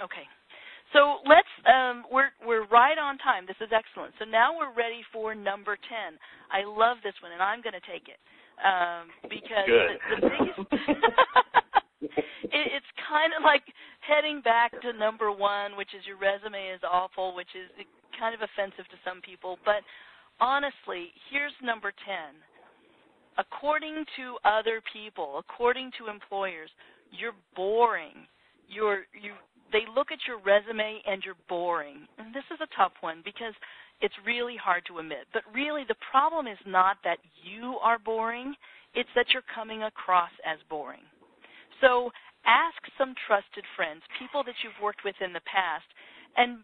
Okay. So let's, we're right on time. This is excellent. So now we're ready for number 10. I love this one, and I'm going to take it because the biggest, it's kind of like heading back to number 1, which is your resume is awful, which is kind of offensive to some people. But honestly, here's number 10. According to other people, according to employers, you're boring. They look at your resume and you're boring. And this is a tough one because it's really hard to admit. But really the problem is not that you are boring, it's that you're coming across as boring. So ask some trusted friends, people that you've worked with in the past, and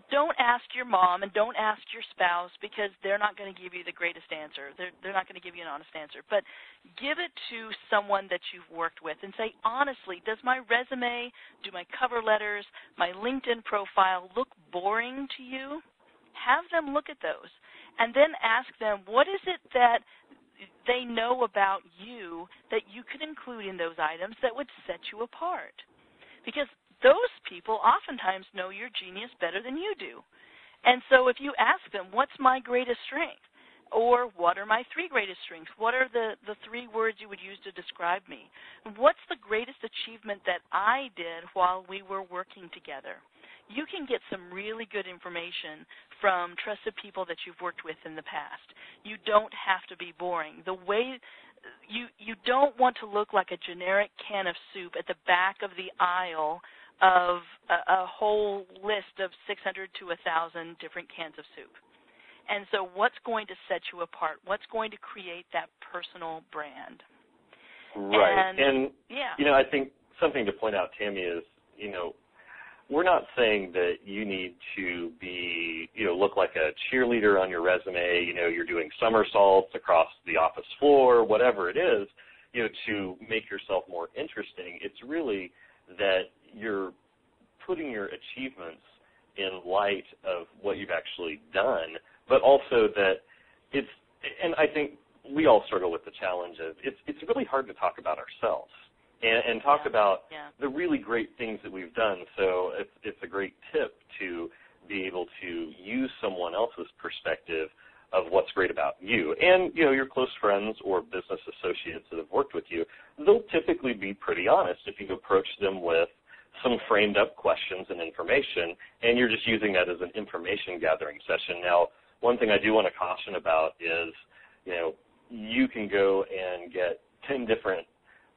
don't ask your mom and don't ask your spouse because they're not going to give you the greatest answer. They're not going to give you an honest answer. But give it to someone that you've worked with and say, honestly, does my resume, do my cover letters, my LinkedIn profile look boring to you? Have them look at those. And then ask them, what is it that they know about you that you could include in those items that would set you apart? Because those people oftentimes know your genius better than you do. And so if you ask them, what's my greatest strength? Or what are my 3 greatest strengths? What are the 3 words you would use to describe me? What's the greatest achievement that I did while we were working together? You can get some really good information from trusted people that you've worked with in the past. You don't have to be boring. The way you don't want to look like a generic can of soup at the back of the aisle of a whole list of 600 to 1,000 different cans of soup. And so what's going to set you apart? What's going to create that personal brand? Right. And yeah. I think something to point out, Tammy, is, we're not saying that you need to be, look like a cheerleader on your resume, you're doing somersaults across the office floor, whatever it is, to make yourself more interesting. It's really that you're putting your achievements in light of what you've actually done, but also that and I think we all struggle with the challenge of it's really hard to talk about ourselves and talk about the really great things that we've done. So it's a great tip to be able to use someone else's perspective of what's great about you. And, your close friends or business associates that have worked with you, they'll typically be pretty honest if you approach them with some framed up questions and information, and you're just using that as an information gathering session. Now, one thing I do want to caution about is, you can go and get 10 different,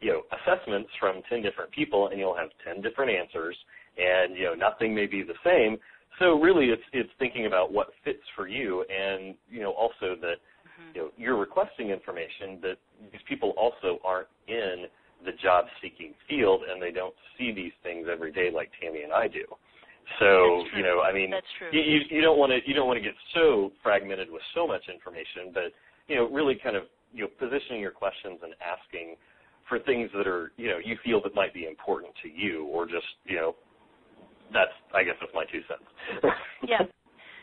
assessments from 10 different people, and you'll have 10 different answers, and, nothing may be the same. So really it's thinking about what fits for you, and, also that, you're requesting information that these people also aren't in the job-seeking field, and they don't see these things every day like Tammy and I do. So, That's true. You don't want to get so fragmented with so much information, but, really kind of, positioning your questions and asking for things that are, you feel that might be important to you, or just, I guess that's my 2 cents.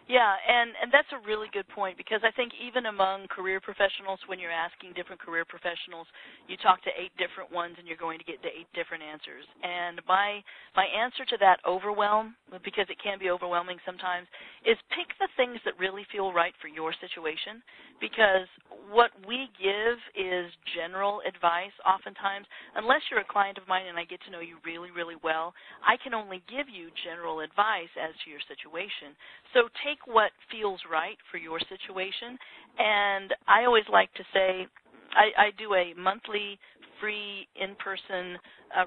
Yeah, and that's a really good point, because I think even among career professionals, when you're asking different career professionals, you talk to 8 different ones and you're going to get to 8 different answers. And my answer to that overwhelm, because it can be overwhelming sometimes, is pick the things that really feel right for your situation, because what we give is general advice oftentimes. Unless you're a client of mine and I get to know you really, really well, I can only give you general advice as to your situation. So take what feels right for your situation. And I always like to say, I do a monthly free in-person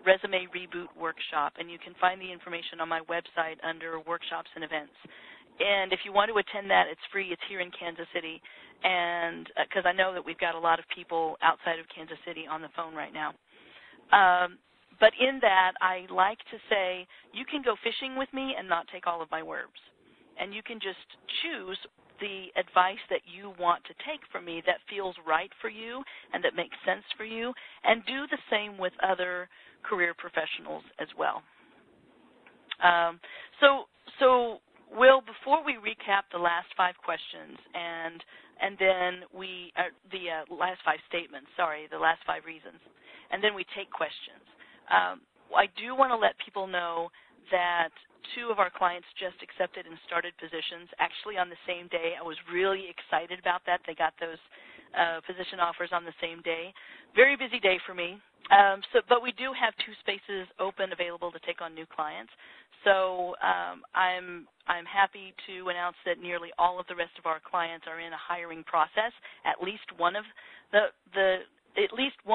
resume reboot workshop, and you can find the information on my website under workshops and events. And if you want to attend that, it's free. It's here in Kansas City, and because I know that we've got a lot of people outside of Kansas City on the phone right now. But in that, I like to say, you can go fishing with me and not take all of my words. And you can just choose the advice that you want to take from me that feels right for you and that makes sense for you, and do the same with other career professionals as well. So Will, before we recap the last 5 questions and then the last 5 statements, the last 5 reasons, and then we take questions, I do want to let people know that 2 of our clients just accepted and started positions actually on the same day. I was really excited about that. They got those position offers on the same day. Very busy day for me. But we do have 2 spaces open available to take on new clients. So I'm happy to announce that nearly all of the rest of our clients are in a hiring process, at least one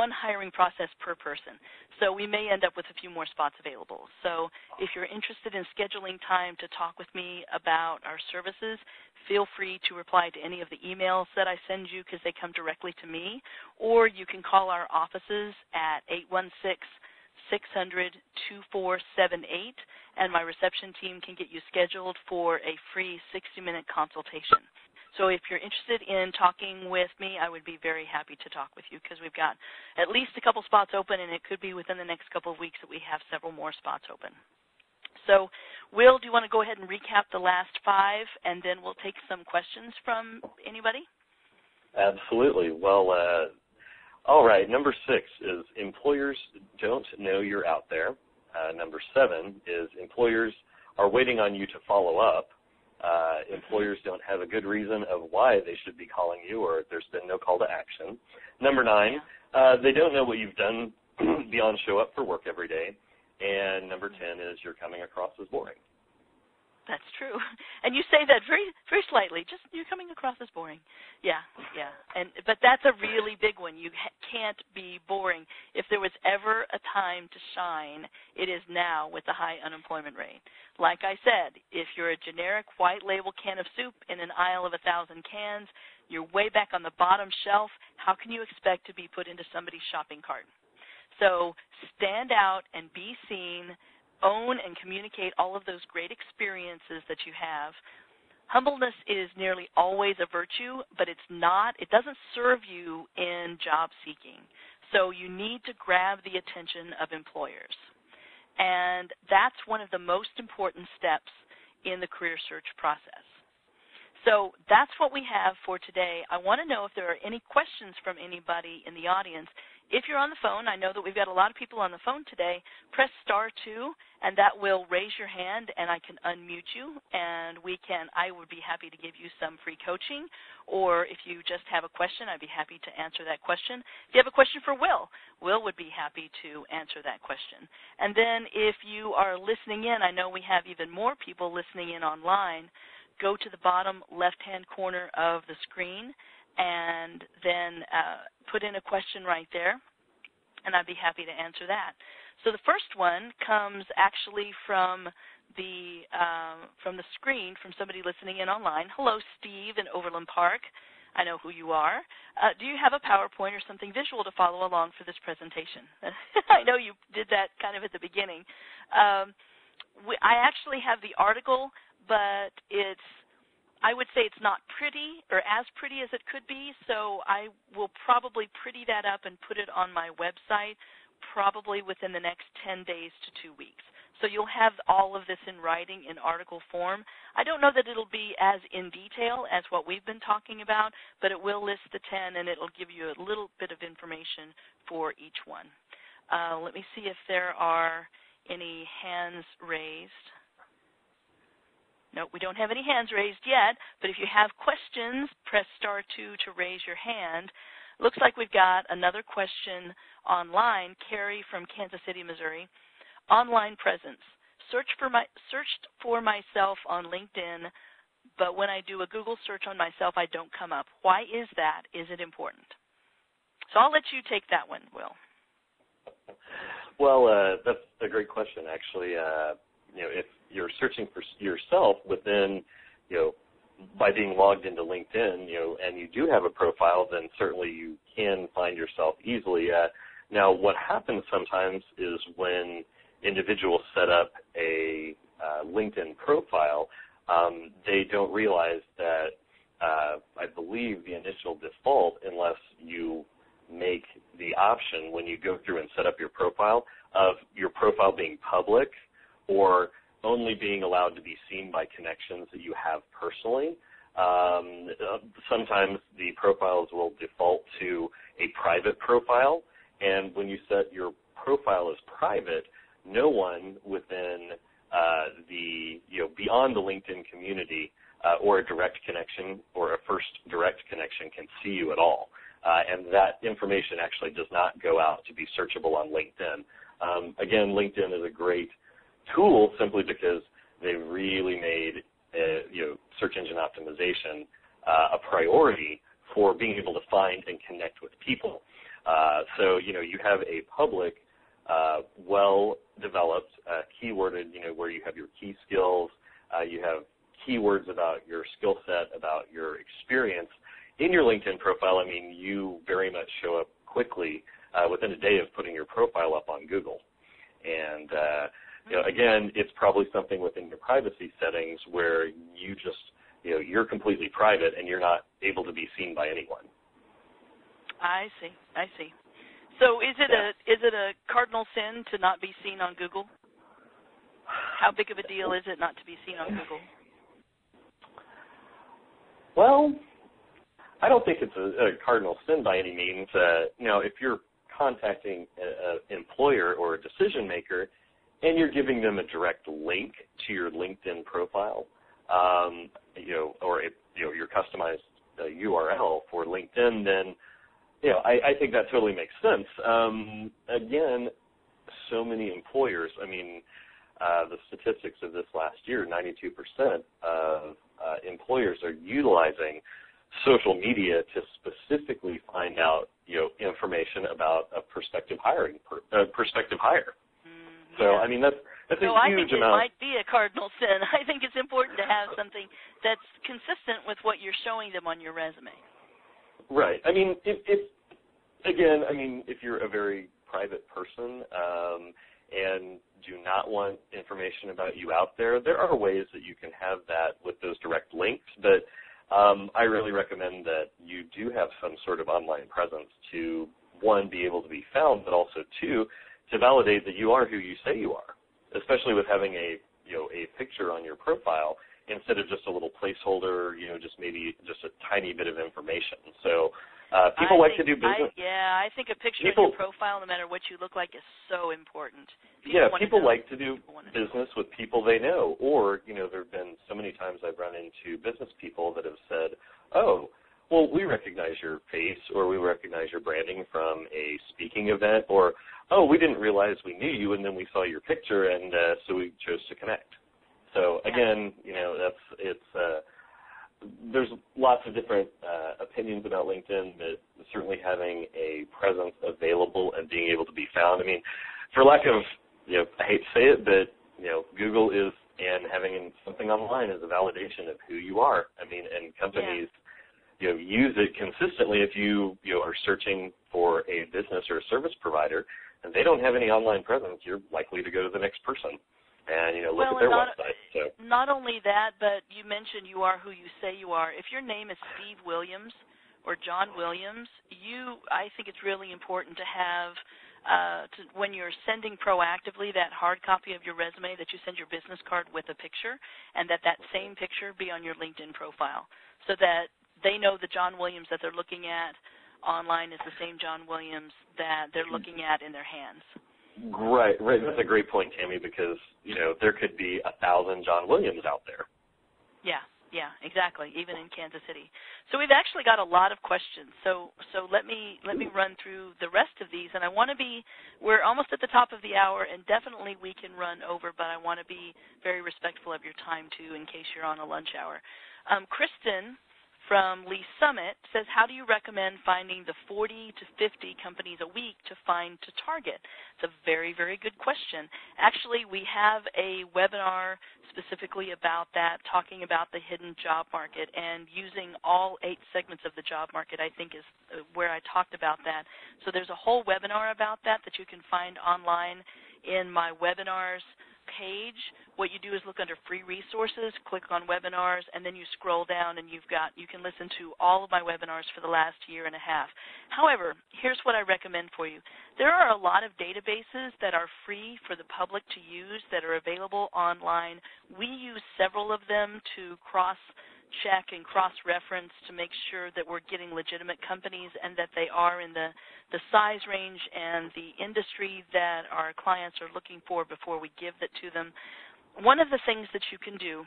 hiring process per person. So we may end up with a few more spots available. So if you're interested in scheduling time to talk with me about our services, feel free to reply to any of the emails that I send you because they come directly to me, or you can call our offices at 816-600-2478, and my reception team can get you scheduled for a free 60-minute consultation. So if you're interested in talking with me, I would be very happy to talk with you because we've got at least a couple spots open, and it could be within the next couple of weeks that we have several more spots open. So, Will, do you want to go ahead and recap the last 5, and then we'll take some questions from anybody? Absolutely. Well, all right. Number 6 is employers don't know you're out there. Number 7 is employers are waiting on you to follow up. Employers don't have a good reason of why they should be calling you, or there's been no call to action. Number 9, they don't know what you've done beyond show up for work every day. And number 10 is you're coming across as boring. That's true. And you say that very, very slightly. Just you're coming across as boring. Yeah. But that's a really big one. You can't be boring. If there was ever a time to shine, it is now with the high unemployment rate. Like I said, if you're a generic white label can of soup in an aisle of 1,000 cans, you're way back on the bottom shelf. How can you expect to be put into somebody's shopping cart? So stand out and be seen. Own and communicate all of those great experiences that you have. Humbleness is nearly always a virtue, but it doesn't serve you in job seeking. So you need to grab the attention of employers. And that's one of the most important steps in the career search process. So that's what we have for today. I want to know if there are any questions from anybody in the audience. If you're on the phone, I know that we've got a lot of people on the phone today, press *2, and that will raise your hand, and I can unmute you, and I would be happy to give you some free coaching, or if you just have a question, I'd be happy to answer that question. If you have a question for Will would be happy to answer that question. And then if you are listening in, I know we have even more people listening in online, go to the bottom left-hand corner of the screen, and then put in a question right there, and I'd be happy to answer that. So the first one comes actually from the screen from somebody listening in online. Hello, Steve in Overland Park. I know who you are. Do you have a PowerPoint or something visual to follow along for this presentation? I know you did that kind of at the beginning. I actually have the article, but I would say it's not pretty or as pretty as it could be, so I will probably pretty that up and put it on my website probably within the next 10 days to 2 weeks. So you'll have all of this in writing in article form. I don't know that it'll be as in detail as what we've been talking about, but it will list the 10, and it'll give you a little bit of information for each one. Let me see if there are any hands raised. No, we don't have any hands raised yet, but if you have questions, press *2 to raise your hand. Looks like we've got another question online. Carrie from Kansas City, Missouri. Online presence. Searched for myself on LinkedIn, but when I do a Google search on myself, I don't come up. Why is that? Is it important? So I'll let you take that one, Will. Well, that's a great question, actually. If you're searching for yourself within, by being logged into LinkedIn, and you do have a profile, then certainly you can find yourself easily. Now, what happens sometimes is when individuals set up a LinkedIn profile, they don't realize that I believe the initial default, unless you make the option when you go through and set up your profile, of your profile being public or only being allowed to be seen by connections that you have personally. Sometimes the profiles will default to a private profile, and when you set your profile as private, no one within beyond the LinkedIn community or a direct connection or a first direct connection can see you at all. And that information actually does not go out to be searchable on LinkedIn. Again, LinkedIn is a great tool simply because they really made search engine optimization a priority for being able to find and connect with people. So you have a public, well-developed, keyworded, where you have your key skills, you have keywords about your skill set, about your experience. In your LinkedIn profile, you very much show up quickly within a day of putting your profile up on Google. And, again, it's probably something within your privacy settings where you just, you're completely private and you're not able to be seen by anyone. I see. So is it a cardinal sin to not be seen on Google? How big of a deal is it not to be seen on Google? Well, I don't think it's a cardinal sin by any means. If you're contacting an employer or a decision maker and you're giving them a direct link to your LinkedIn profile, or your customized URL for LinkedIn, then I think that totally makes sense. Again, so many employers, the statistics of this last year, 92% of employers are utilizing social media to specifically find out, information about a prospective hire. So, that's a huge amount. It might be a cardinal sin. I think it's important to have something that's consistent with what you're showing them on your resume. Right. If you're a very private person and do not want information about you out there, there are ways that you can have that with those direct links, but I really recommend that you do have some sort of online presence to, one, be able to be found, but also, two, to validate that you are who you say you are, especially with having a picture on your profile instead of just a little placeholder, just a tiny bit of information. So people like to do business. I think a picture of your profile, no matter what you look like, is so important. People like to do business with people they know. Or, there have been so many times I've run into business people that have said, oh, well, we recognize your face or we recognize your branding from a speaking event, or, oh, we didn't realize we knew you and then we saw your picture and so we chose to connect. So, again, there's lots of different opinions about LinkedIn, but certainly having a presence available and being able to be found. For lack of, I hate to say it, but, Google is, and having something online is a validation of who you are. And companies, use it consistently. If you are searching for a business or a service provider and they don't have any online presence, you're likely to go to the next person and, look at their website. So. Not only that, but you mentioned you are who you say you are. If your name is Steve Williams or John Williams, I think it's really important to have, when you're sending proactively that hard copy of your resume, that you send your business card with a picture, and that same picture be on your LinkedIn profile, so that they know the John Williams that they're looking at online is the same John Williams that they're looking at in their hands. Right. That's a great point, Tammy, because, there could be 1,000 John Williams out there. Yeah, exactly, even in Kansas City. So we've actually got a lot of questions. So let me run through the rest of these, and we're almost at the top of the hour, and definitely we can run over, but I want to be very respectful of your time, too, in case you're on a lunch hour. Kristen from Lee Summit says, how do you recommend finding the 40 to 50 companies a week to target? It's a very, very good question. Actually, we have a webinar specifically about that, talking about the hidden job market, and using all 8 segments of the job market, I think, is where I talked about that. So there's a whole webinar about that you can find online in my webinars page. What you do is look under free resources, click on webinars, and then you scroll down and you can listen to all of my webinars for the last year and a half. However, here's what I recommend for you. There are a lot of databases that are free for the public to use that are available online. We use several of them to cross-check and cross-reference to make sure that we're getting legitimate companies and that they are in the size range and the industry that our clients are looking for before we give it to them. One of the things that you can do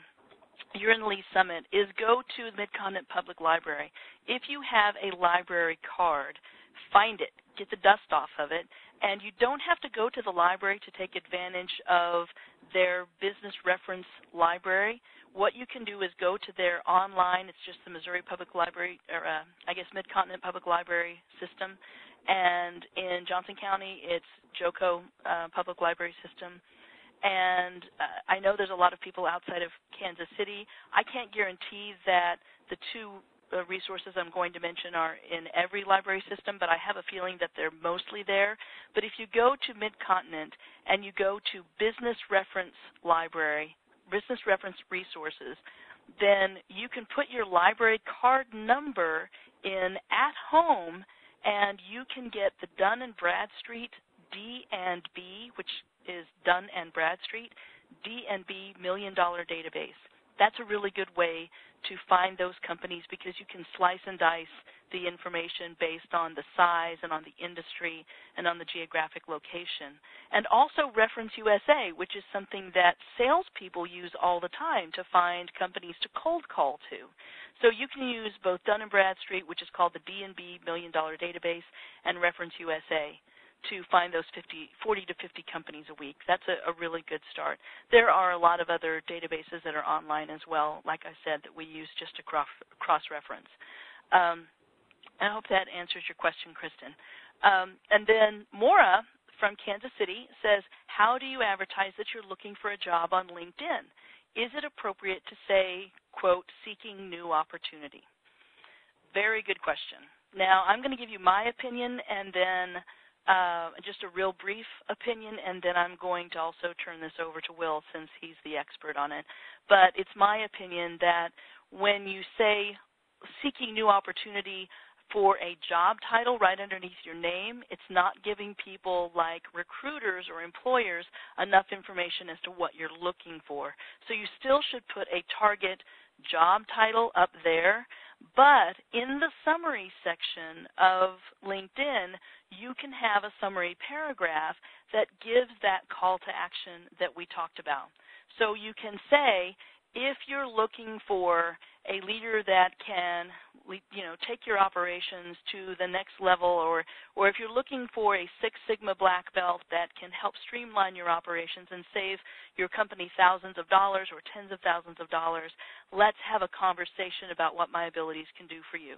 you're in the Lee Summit, is go to the Mid-Continent Public Library. If you have a library card, find it, get the dust off of it, and you don't have to go to the library to take advantage of their business reference library. What you can do is go to their online, it's just the Missouri Public Library, or Mid-Continent Public Library system, and in Johnson County, it's JOCO Public Library System. And I know there's a lot of people outside of Kansas City. I can't guarantee that the two resources I'm going to mention are in every library system, but I have a feeling that they're mostly there. But if you go to Mid-Continent and you go to Business Reference Library, Business Reference Resources, then you can put your library card number in at home, and you can get the Dun & Bradstreet D&B, which is Dun & Bradstreet, D&B $1 Million Database. That's a really good way to find those companies because you can slice and dice the information based on the size and on the industry and on the geographic location. And also Reference USA, which is something that salespeople use all the time to find companies to cold call to. So you can use both Dun & Bradstreet, which is called the D&B $1 Million Database, and Reference USA to find those 40 to 50 companies a week. That's a really good start. There are a lot of other databases that are online as well, like I said, that we use just to cross-reference. I hope that answers your question, Kristen. And then Maura from Kansas City says, how do you advertise that you're looking for a job on LinkedIn? Is it appropriate to say, quote, seeking new opportunity? Very good question. Now, I'm going to give you my opinion and then just a real brief opinion, and then I'm going to also turn this over to Will since he's the expert on it. But it's my opinion that when you say seeking new opportunity for a job title right underneath your name, it's not giving people like recruiters or employers enough information as to what you're looking for. So you still should put a target job title up there, but in the summary section of LinkedIn, you can have a summary paragraph that gives that call to action that we talked about. So you can say, if you're looking for a leader that can, take your operations to the next level, or if you're looking for a Six Sigma black belt that can help streamline your operations and save your company thousands of dollars or tens of thousands of dollars, let's have a conversation about what my abilities can do for you.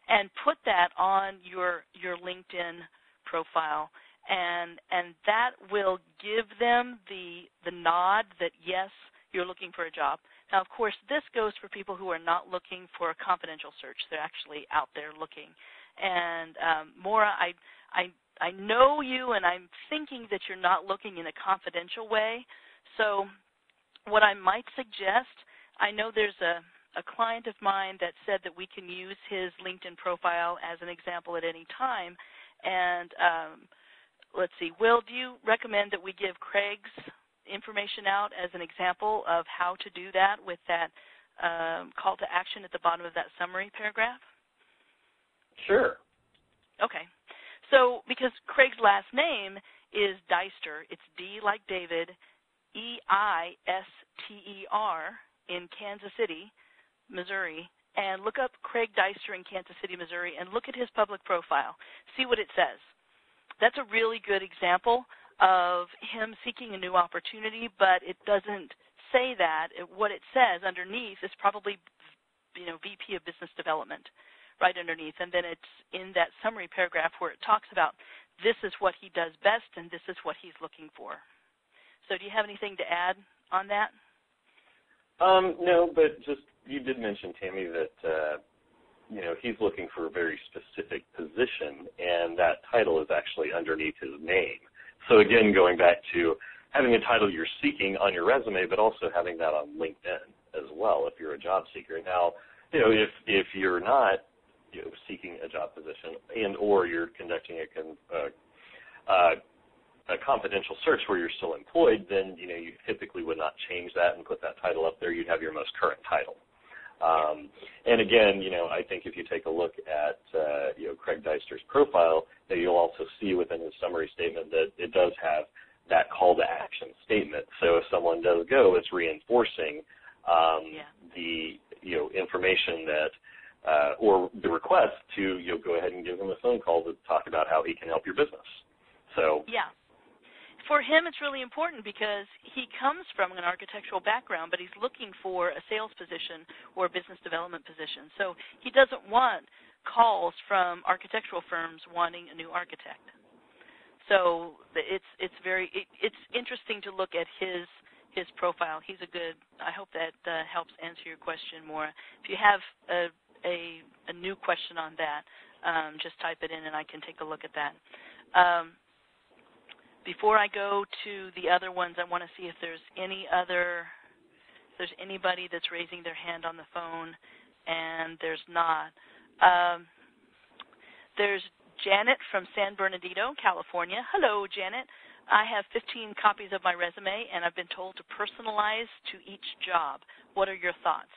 And put that on your LinkedIn profile, and that will give them the nod that, yes, you're looking for a job. Now, of course, this goes for people who are not looking for a confidential search. They're actually out there looking. And Maura, I know you, and I'm thinking that you're not looking in a confidential way. So what I might suggest, I know there's a client of mine that said that we can use his LinkedIn profile as an example at any time. And let's see, Will, do you recommend that we give Craig's information out as an example of how to do that with that call to action at the bottom of that summary paragraph? Sure. Okay. So because Craig's last name is Deister, it's D like David, E-I-S-T-E-R in Kansas City, Missouri, and look up Craig Deister in Kansas City, Missouri, and look at his public profile. See what it says. That's a really good example of him seeking a new opportunity, but it doesn't say that. What it says underneath is probably, VP of Business Development right underneath, and then it's in that summary paragraph where it talks about this is what he does best and this is what he's looking for. So do you have anything to add on that? No, but just you did mention, Tammy, that he's looking for a very specific position, and that title is actually underneath his name. So again, going back to having a title you're seeking on your resume, but also having that on LinkedIn as well if you're a job seeker. Now, if you're not seeking a job position and or you're conducting a confidential search where you're still employed, then you typically would not change that and put that title up there. You'd have your most current title. And again, I think if you take a look at Craig Deister's profile, that you'll also see within his summary statement that it does have that call to action statement. So if someone does go, it's reinforcing the information that or the request to go ahead and give him a phone call to talk about how he can help your business. So yeah. For him, it's really important because he comes from an architectural background, but he's looking for a sales position or a business development position. So he doesn't want calls from architectural firms wanting a new architect. So it's interesting to look at his profile. He's a good. I hope that helps answer your question, Maura. If you have a new question on that, just type it in and I can take a look at that. Before I go to the other ones, I want to see if there's anybody that's raising their hand on the phone, and there's not. There's Janet from San Bernardino, California. Hello, Janet. I have 15 copies of my resume, and I've been told to personalize to each job. What are your thoughts?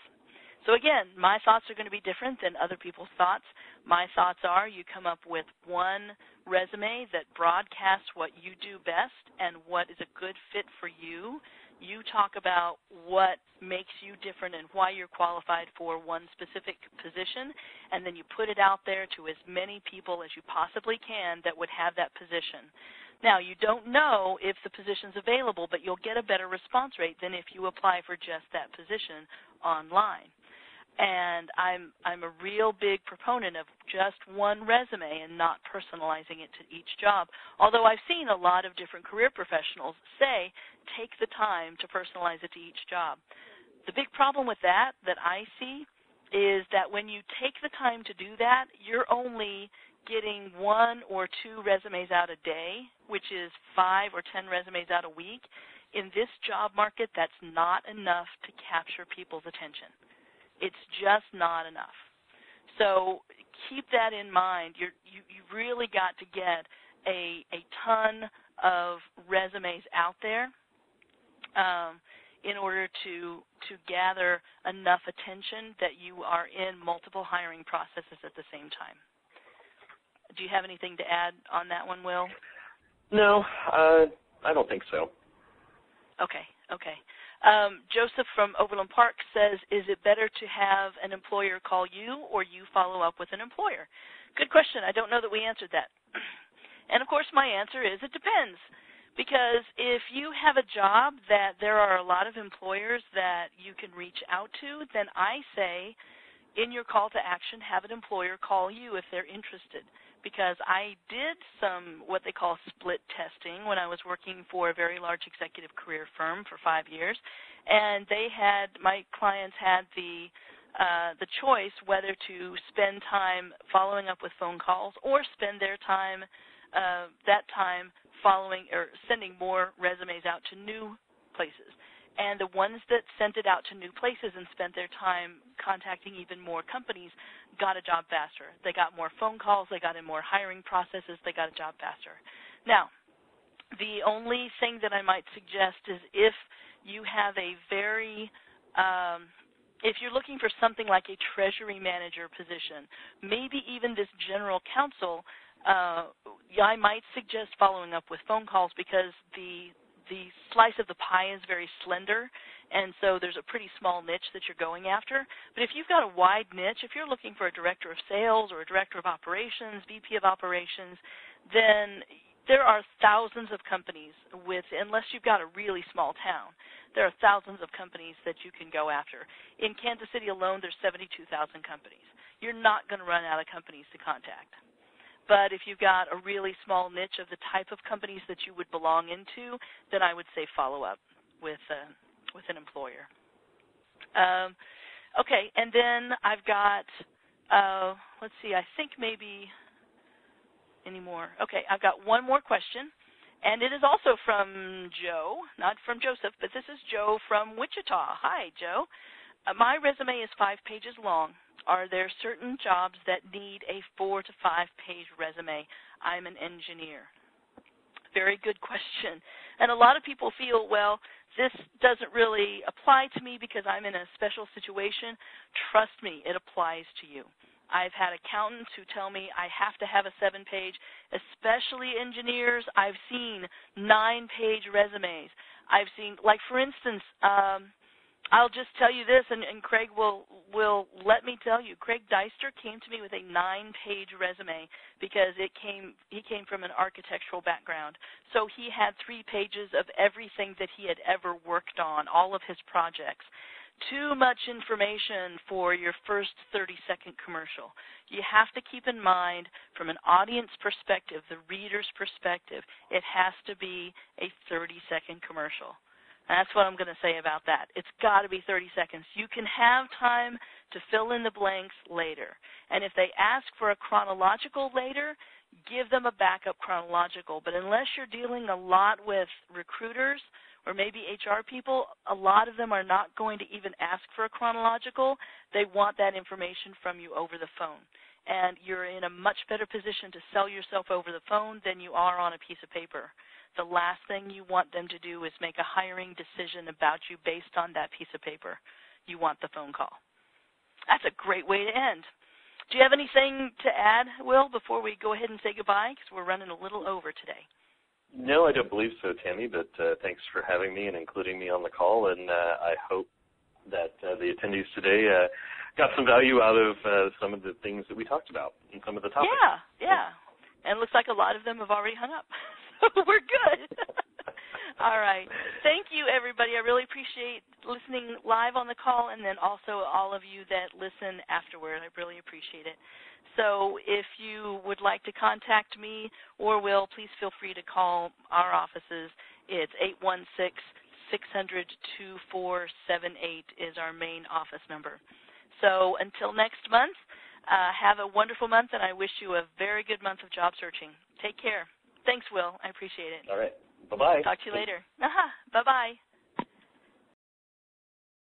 So again, my thoughts are going to be different than other people's thoughts. My thoughts are you come up with one resume that broadcasts what you do best and what is a good fit for you. You talk about what makes you different and why you're qualified for one specific position, and then you put it out there to as many people as you possibly can that would have that position. Now, you don't know if the position's available, but you'll get a better response rate than if you apply for just that position online. And I'm a real big proponent of just one resume and not personalizing it to each job. Although I've seen a lot of different career professionals say, take the time to personalize it to each job. The big problem with that I see is that when you take the time to do that, you're only getting 1 or 2 resumes out a day, which is 5 or 10 resumes out a week. In this job market, that's not enough to capture people's attention. It's just not enough. So keep that in mind. You really got to get a ton of resumes out there in order to gather enough attention that you are in multiple hiring processes at the same time. Do you have anything to add on that one, Will? No, I don't think so. Okay. Joseph from Overland Park says, is it better to have an employer call you or you follow up with an employer? Good question. I don't know that we answered that. And, of course, my answer is it depends. Because if you have a job that there are a lot of employers that you can reach out to, then I say in your call to action, have an employer call you if they're interested. Because I did some what they call split testing when I was working for a very large executive career firm for 5 years, and my clients had the choice whether to spend time following up with phone calls or spend their time following or sending more resumes out to new places. And the ones that sent it out to new places and spent their time contacting even more companies got a job faster. They got more phone calls. They got in more hiring processes. They got a job faster. Now, the only thing that I might suggest is if you have a if you're looking for something like a treasury manager position, maybe even this general counsel, I might suggest following up with phone calls because the slice of the pie is very slender, and so there's a pretty small niche that you're going after. But if you've got a wide niche, if you're looking for a director of sales or a director of operations, VP of operations, then there are thousands of companies unless you've got a really small town, there are thousands of companies that you can go after. In Kansas City alone, there's 72,000 companies. You're not going to run out of companies to contact. But if you've got a really small niche of the type of companies that you would belong into, then I would say follow up with an employer. Okay, and then I've got, let's see, I think maybe any more. Okay, I've got one more question, and it is also from Joe, not from Joseph, but this is Joe from Wichita. Hi, Joe. My resume is 5 pages long. Are there certain jobs that need a 4 to 5 page resume? I'm an engineer. Very good question. And a lot of people feel, well, this doesn't really apply to me because I'm in a special situation. Trust me, it applies to you. I've had accountants who tell me I have to have a 7-page, especially engineers. I've seen 9-page resumes. I've seen, like for instance, I'll just tell you this, and Craig will let me tell you. Craig Deister came to me with a 9-page resume because he came from an architectural background. So he had 3 pages of everything that he had ever worked on, all of his projects. Too much information for your first 30-second commercial. You have to keep in mind, from an audience perspective, the reader's perspective, it has to be a 30-second commercial. That's what I'm going to say about that. It's got to be 30 seconds. You can have time to fill in the blanks later. And if they ask for a chronological later, give them a backup chronological. But unless you're dealing a lot with recruiters or maybe HR people, a lot of them are not going to even ask for a chronological. They want that information from you over the phone. And you're in a much better position to sell yourself over the phone than you are on a piece of paper. The last thing you want them to do is make a hiring decision about you based on that piece of paper. You want the phone call. That's a great way to end. Do you have anything to add, Will, before we go ahead and say goodbye? Because we're running a little over today. No, I don't believe so, Tammy, but thanks for having me and including me on the call, and I hope that the attendees today got some value out of some of the things that we talked about and some of the topics. Yeah. And it looks like a lot of them have already hung up. So we're good. All right. Thank you, everybody. I really appreciate listening live on the call, and then also all of you that listen afterward. I really appreciate it. So if you would like to contact me or Will, please feel free to call our offices. It's 816-600-2478 is our main office number. So until next month, have a wonderful month, and I wish you a very good month of job searching. Take care. Thanks, Will. I appreciate it. All right. Bye-bye. Talk to you later. Bye-bye.